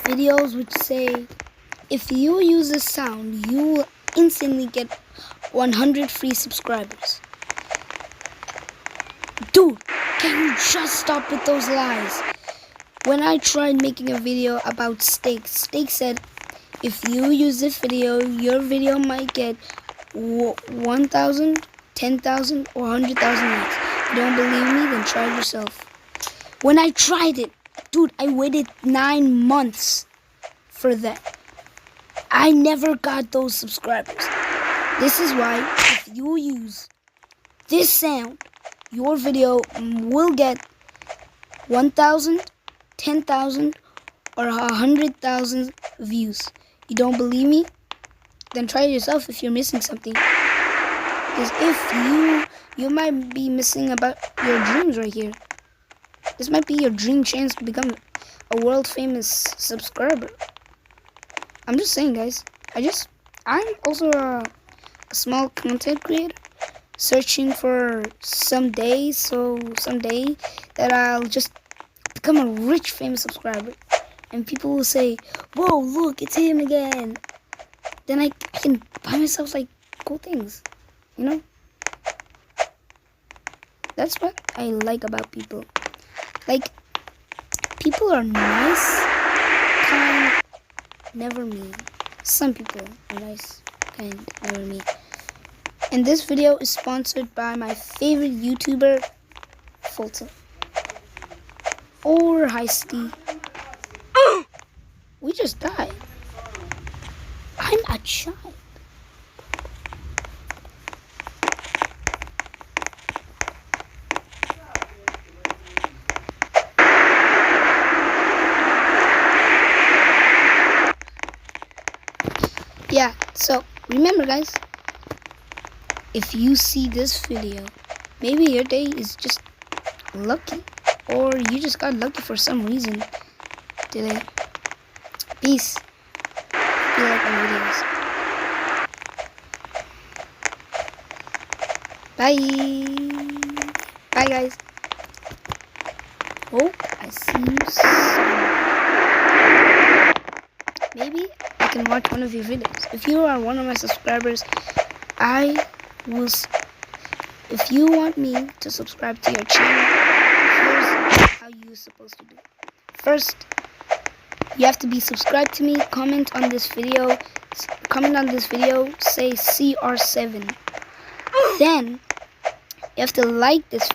videos which say if you use this sound, you will instantly get 100 free subscribers. Dude, can you just stop with those lies? When I tried making a video about Steak said if you use this video, your video might get 1,000, 10,000, or 100,000 likes. If you don't believe me, then try it yourself. When I tried it, dude, I waited 9 months for that. I never got those subscribers. This is why if you use this sound, your video will get 1,000, 10,000, or 100,000 views. You don't believe me? Then try it yourself if you're missing something. Because if you might be missing about your dreams right here. This might be your dream chance to become a world famous subscriber. I'm just saying, guys. I'm also a small content creator searching for someday that I'll just become a rich famous subscriber. And people will say, whoa, look, it's him again. Then I can buy myself like cool things, you know? That's what I like about people. Like, people are nice, kind, never mean. Some people are nice, kind, never mean. And this video is sponsored by my favorite YouTuber, Fulton. Or Heisty. We just died. I'm a child. Yeah, so remember guys, if you see this video, maybe your day is just lucky, or you just got lucky for some reason today. Peace. If you like my videos. Bye. Bye guys. Hope I see you soon. Maybe I can watch one of your videos. If you are one of my subscribers, if you want me to subscribe to your channel, here's how you're supposed to do it. First, you have to be subscribed to me, comment on this video, say CR7. Then, you have to like this